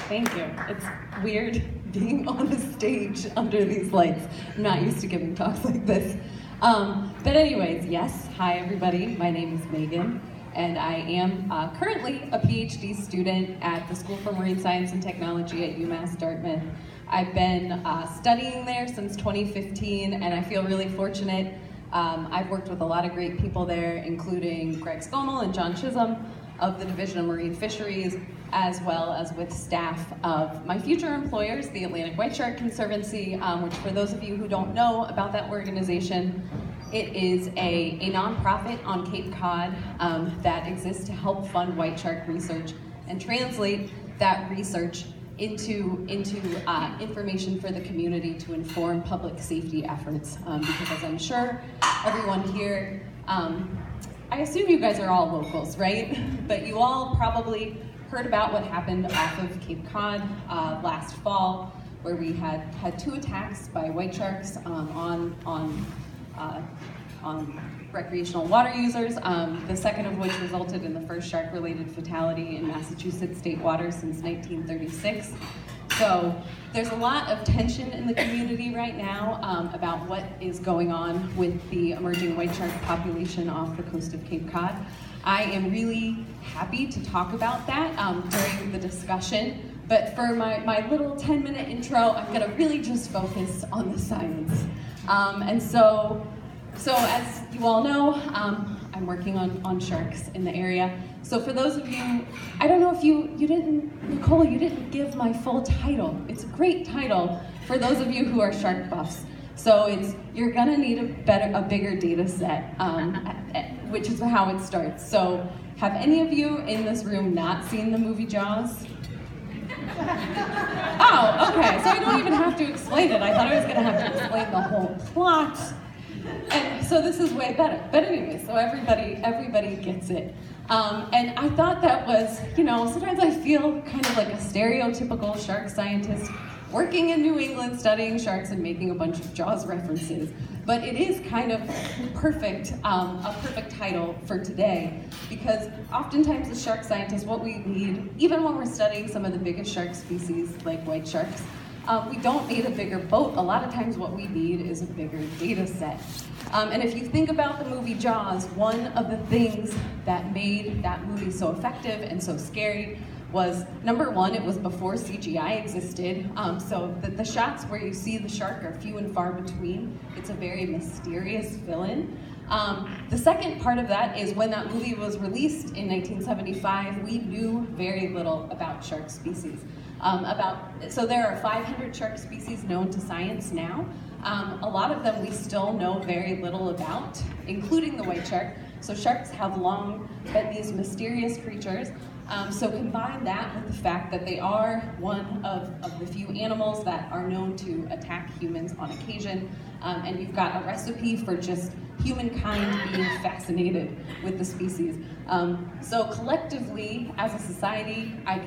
Thank you. It's weird being on the stage under these lights. I'm not used to giving talks like this. But anyways, yes, hi everybody. My name is Megan, and I am currently a Ph.D. student at the School for Marine Science and Technology at UMass Dartmouth. I've been studying there since 2015, and I feel really fortunate. I've worked with a lot of great people there, including Greg Scommel and John Chisholm of the Division of Marine Fisheries, as well as with staff of my future employers, the Atlantic White Shark Conservancy, which for those of you who don't know about that organization, it is a nonprofit on Cape Cod that exists to help fund white shark research and translate that research into information for the community to inform public safety efforts. Because as I'm sure everyone here, I assume you guys are all locals, right? But you all probably heard about what happened off of Cape Cod last fall, where we had two attacks by white sharks on recreational water users, the second of which resulted in the first shark-related fatality in Massachusetts state waters since 1936. So there's a lot of tension in the community right now about what is going on with the emerging white shark population off the coast of Cape Cod. I am really happy to talk about that during the discussion, but for my little 10-minute intro, I'm gonna really just focus on the science. And so as you all know, I'm working on sharks in the area. So for those of you, I don't know if you didn't, Nicole, you didn't give my full title. It's a great title for those of you who are shark buffs. So you're gonna need a bigger data set, which is how it starts. So have any of you in this room not seen the movie Jaws? Oh, okay, so I don't even have to explain it. I thought I was gonna have to explain the whole plot. And so this is way better. But anyway, so everybody gets it. And I thought that was, sometimes I feel kind of like a stereotypical shark scientist working in New England studying sharks and making a bunch of Jaws references. But it is kind of perfect, a perfect title for today, because oftentimes as shark scientists, what we need, even when we're studying some of the biggest shark species like white sharks, we don't need a bigger boat. A lot of times what we need is a bigger data set. And if you think about the movie Jaws, one of the things that made that movie so effective and so scary was, number one, it was before CGI existed. So the shots where you see the shark are few and far between. It's a very mysterious villain. The second part of that is when that movie was released in 1975, we knew very little about shark species. So there are 500 shark species known to science now. A lot of them we still know very little about, including the white shark. So sharks have long been these mysterious creatures. So combine that with the fact that they are one of the few animals that are known to attack humans on occasion. And you've got a recipe for just humankind being fascinated with the species. So collectively, as a society, I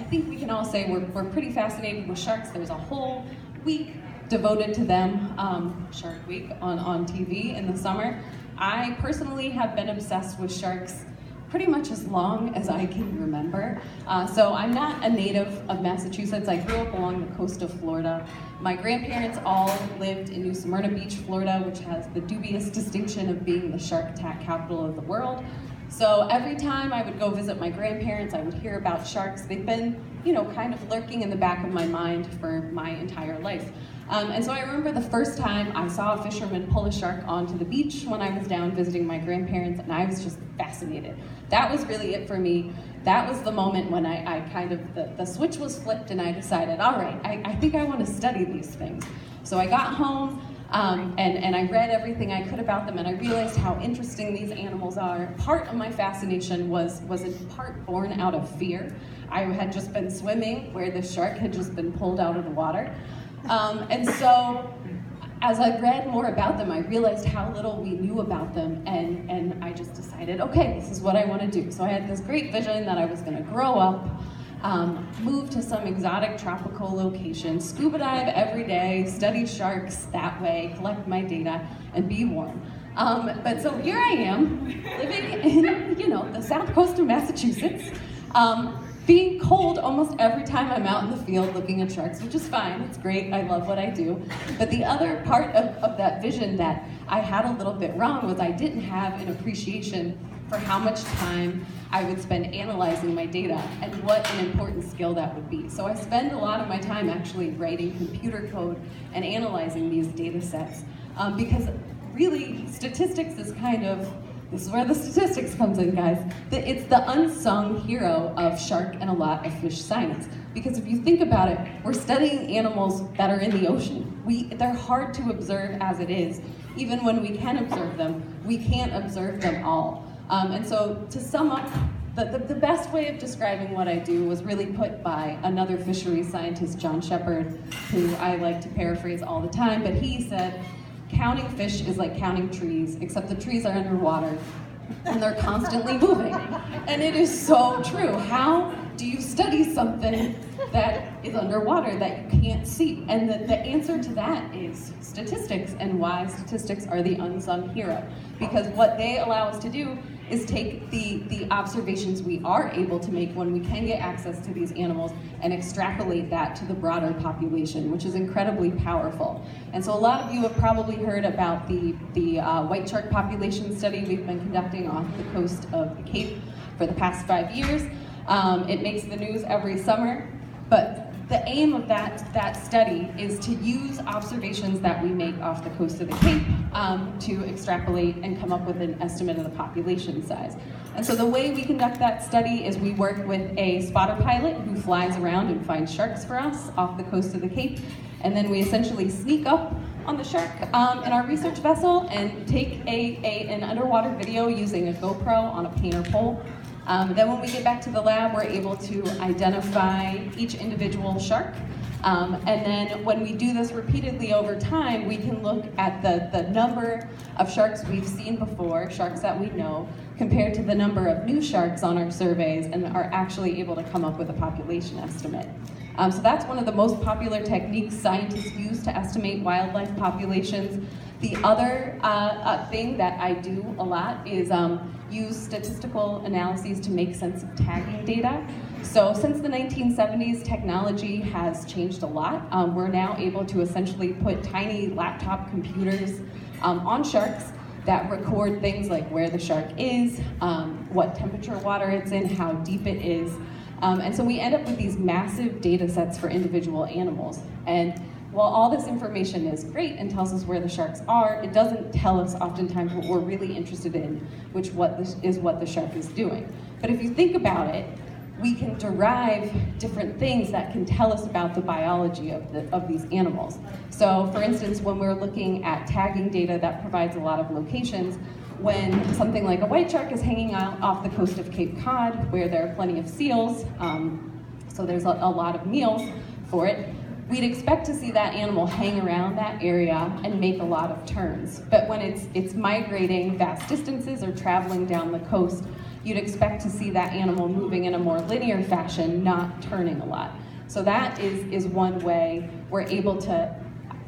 think we can all say we're pretty fascinated with sharks. There's a whole week devoted to them, Shark Week on TV in the summer. I personally have been obsessed with sharks pretty much as long as I can remember. So I'm not a native of Massachusetts. I grew up along the coast of Florida. My grandparents all lived in New Smyrna Beach, Florida, which has the dubious distinction of being the shark attack capital of the world. So every time I would go visit my grandparents, I would hear about sharks. They've been, kind of lurking in the back of my mind for my entire life. And so I remember the first time I saw a fisherman pull a shark onto the beach when I was down visiting my grandparents, and I was just fascinated. That was really it for me. That was the moment when I kind of, the switch was flipped and I decided, all right, I think I want to study these things. So I got home and I read everything I could about them, and I realized how interesting these animals are. Part of my fascination was in part born out of fear. I had just been swimming where the shark had just been pulled out of the water. And so as I read more about them, I realized how little we knew about them, and I just decided, okay, this is what I want to do. So I had this great vision that I was going to grow up, move to some exotic tropical location, scuba dive every day, study sharks that way, collect my data, and be warm. But so here I am, living in, the south coast of Massachusetts, being cold almost every time I'm out in the field looking at sharks, which is fine, it's great, I love what I do. But the other part of that vision that I had a little bit wrong was I didn't have an appreciation for how much time I would spend analyzing my data and what an important skill that would be. So I spend a lot of my time actually writing computer code and analyzing these data sets because really statistics is kind of, this is where the statistics comes in, guys. It's the unsung hero of shark and a lot of fish science. Because if you think about it, we're studying animals that are in the ocean. They're hard to observe as it is. Even when we can observe them, we can't observe them all. And so to sum up, the best way of describing what I do was really put by another fisheries scientist, John Shepard, who I like to paraphrase all the time, but he said, counting fish is like counting trees, except the trees are underwater and they're constantly moving. And it is so true. How do you study something that is underwater that you can't see? And the answer to that is statistics, and why statistics are the unsung hero. Because what they allow us to do is take the observations we are able to make when we can get access to these animals and extrapolate that to the broader population, which is incredibly powerful. And so a lot of you have probably heard about the white shark population study we've been conducting off the coast of the Cape for the past 5 years. It makes the news every summer, but the aim of that study is to use observations that we make off the coast of the Cape to extrapolate and come up with an estimate of the population size. And so the way we conduct that study is we work with a spotter pilot who flies around and finds sharks for us off the coast of the Cape, and then we essentially sneak up on the shark in our research vessel and take an underwater video using a GoPro on a painter pole. Then when we get back to the lab, we're able to identify each individual shark. And then when we do this repeatedly over time, we can look at the number of sharks we've seen before, sharks that we know, compared to the number of new sharks on our surveys, and are actually able to come up with a population estimate. So that's one of the most popular techniques scientists use to estimate wildlife populations. The other thing that I do a lot is use statistical analyses to make sense of tagging data. So since the 1970s, technology has changed a lot. We're now able to essentially put tiny laptop computers on sharks that record things like where the shark is, what temperature water it's in, how deep it is. And so we end up with these massive data sets for individual animals. And while all this information is great and tells us where the sharks are, it doesn't tell us oftentimes what we're really interested in, which is what the shark is doing. But if you think about it, we can derive different things that can tell us about the biology of these animals. So for instance, when we're looking at tagging data that provides a lot of locations, when something like a white shark is hanging out off the coast of Cape Cod, where there are plenty of seals, so there's a lot of meals for it, we'd expect to see that animal hang around that area and make a lot of turns. But when it's migrating vast distances or traveling down the coast, you'd expect to see that animal moving in a more linear fashion, not turning a lot. So that is one way we're able to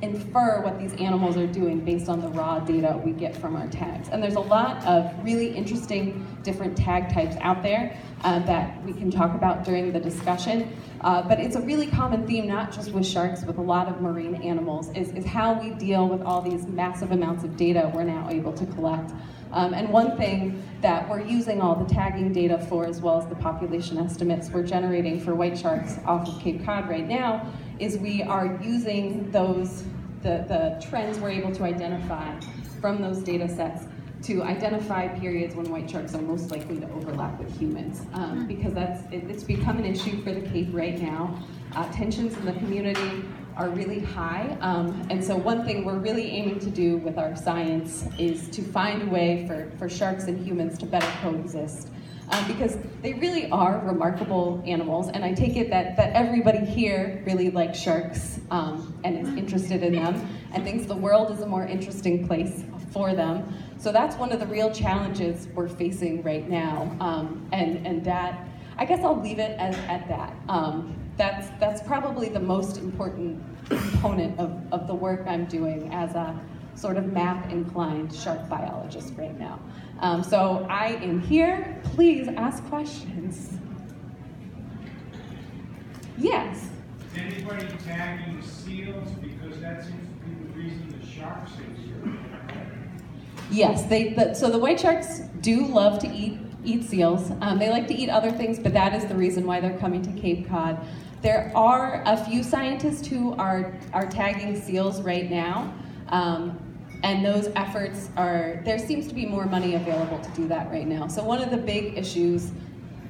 infer what these animals are doing based on the raw data we get from our tags. And there's a lot of really interesting different tag types out there that we can talk about during the discussion. But it's a really common theme, not just with sharks, with a lot of marine animals, is how we deal with all these massive amounts of data we're now able to collect. And one thing that we're using all the tagging data for, as well as the population estimates we're generating for white sharks off of Cape Cod right now, is we are using the trends we're able to identify from those data sets to identify periods when white sharks are most likely to overlap with humans, because it's become an issue for the Cape right now. Tensions in the community are really high, and so one thing we're really aiming to do with our science is to find a way for sharks and humans to better coexist, because they really are remarkable animals, and I take it that everybody here really likes sharks and is interested in them and thinks the world is a more interesting place for them. So that's one of the real challenges we're facing right now, and that, I guess I'll leave it at that. That's probably the most important component of the work I'm doing as a sort of map-inclined shark biologist right now. So I am here. Please ask questions. tagging seals? Because that seems to be the reason the sharks are here. Yes, so the white sharks do love to eat seals. They like to eat other things, but that is the reason why they're coming to Cape Cod. There are a few scientists who are tagging seals right now, and those efforts there seems to be more money available to do that right now. So one of the big issues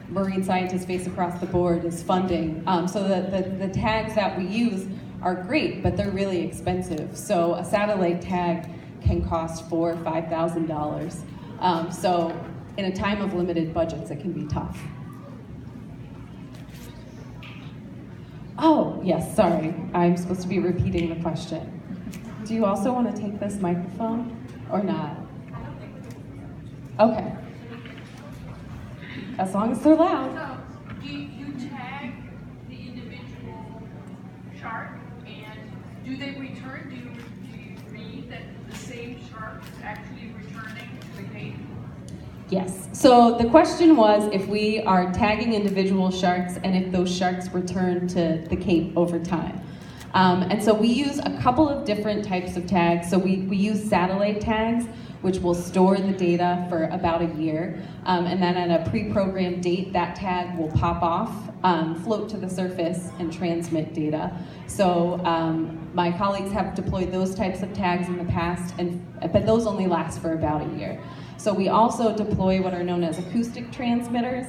marine scientists face across the board is funding. So the tags that we use are great, but they're really expensive. So a satellite tag can cost $4,000 or $5,000. So in a time of limited budgets, it can be tough. Oh, yes, sorry. I'm supposed to be repeating the question. Do you also want to take this microphone or not? Okay. As long as they're loud. So, do you tag the individual shark, and do they return? Do you read that the same shark is actually returning to the Cape? Yes. So the question was if we are tagging individual sharks and if those sharks return to the Cape over time. And so we use a couple of different types of tags. So we use satellite tags, which will store the data for about a year. And then at a pre-programmed date, that tag will pop off, float to the surface, and transmit data. So my colleagues have deployed those types of tags in the past, but those only last for about a year. So we also deploy what are known as acoustic transmitters,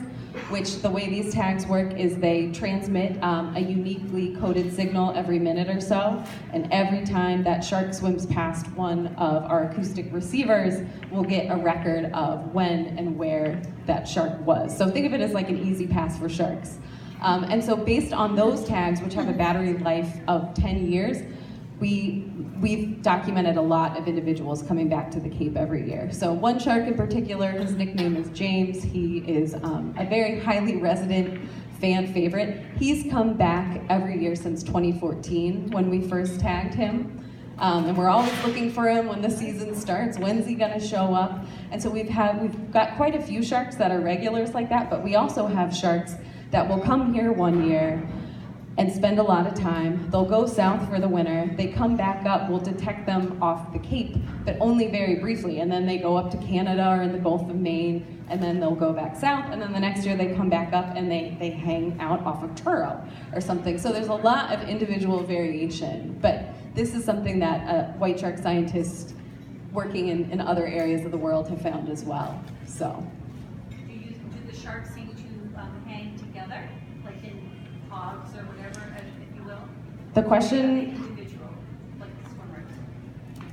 which the way these tags work is they transmit a uniquely coded signal every minute or so, and every time that shark swims past one of our acoustic receivers, we'll get a record of when and where that shark was. So think of it as like an easy pass for sharks. And so based on those tags, which have a battery life of 10 years, we've documented a lot of individuals coming back to the Cape every year. So one shark in particular, his nickname is James. He is a very highly resident fan favorite. He's come back every year since 2014 when we first tagged him. And we're always looking for him when the season starts. When's he gonna show up? And so we've got quite a few sharks that are regulars like that, but we also have sharks that will come here one year and spend a lot of time. They'll go south for the winter. They come back up, we'll detect them off the Cape, but only very briefly. And then they go up to Canada or in the Gulf of Maine, and then they'll go back south, and then the next year they come back up and they hang out off of Truro or something. So there's a lot of individual variation, but this is something that white shark scientists working in other areas of the world have found as well, so. Do the sharks seem to hang together, like in pods or whatever, if you will? The question, Individual, like the swimmers.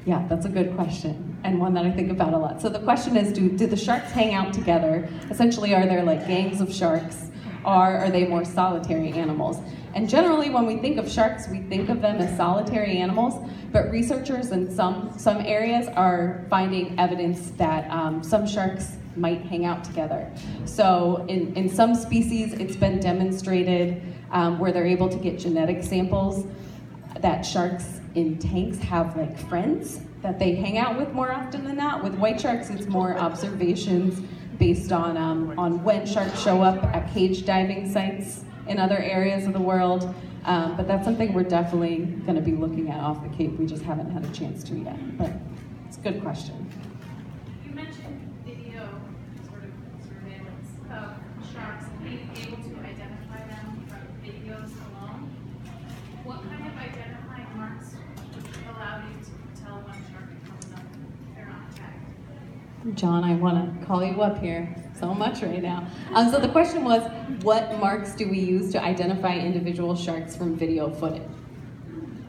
yeah, that's a good question, and one that I think about a lot. So the question is, do the sharks hang out together? Essentially, are there like gangs of sharks, or are they more solitary animals? And generally, when we think of sharks, we think of them as solitary animals, but researchers in some areas are finding evidence that some sharks might hang out together. So in some species, it's been demonstrated where they're able to get genetic samples that sharks in tanks have like friends that they hang out with more often than not. With white sharks, it's more observations based on when sharks show up at cage diving sites in other areas of the world. But that's something we're definitely going to be looking at off the Cape. We just haven't had a chance to yet, but it's a good question. You mentioned video sort of surveillance of sharks and being able to identify them from videos alone. What kind of identifying marks would allow you to tell when a shark is coming up if they're not tagged? John, I want to call you up here so much right now. So the question was, what marks do we use to identify individual sharks from video footage?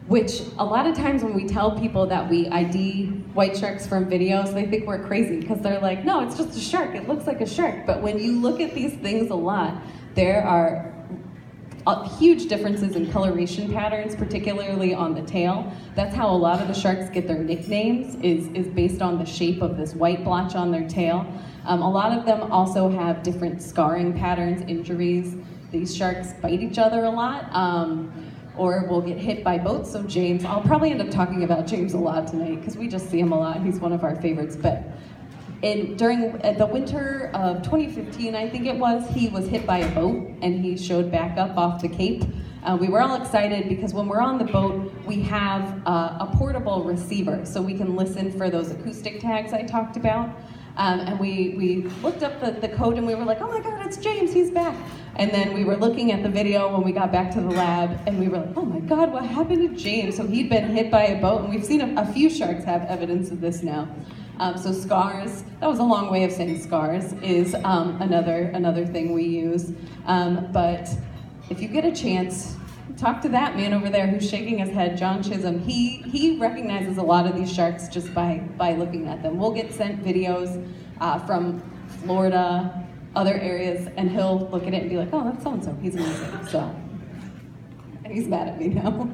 Which a lot of times when we tell people that we ID white sharks from videos, they think we're crazy because they're like, no, it's just a shark. It looks like a shark. But when you look at these things a lot, there are huge differences in coloration patterns, particularly on the tail. That's how a lot of the sharks get their nicknames, is based on the shape of this white blotch on their tail. A lot of them also have different scarring patterns, injuries. These sharks bite each other a lot, or will get hit by boats. So James, I'll probably end up talking about James a lot tonight because we just see him a lot. He's one of our favorites. But during the winter of 2015, I think it was, he was hit by a boat and he showed back up off the Cape. We were all excited because when we're on the boat, we have a portable receiver, so we can listen for those acoustic tags I talked about. And we looked up the code and we were like, oh my God, it's James, he's back. And then we were looking at the video when we got back to the lab and we were like, oh my God, what happened to James? So he'd been hit by a boat, and we've seen a few sharks have evidence of this now. So scars, that was a long way of saying scars, is another thing we use. But if you get a chance, talk to that man over there who's shaking his head, John Chisholm. He recognizes a lot of these sharks just by looking at them. We'll get sent videos from Florida, other areas, and he'll look at it and be like, oh, that's so-and-so, he's amazing. So, and he's mad at me now.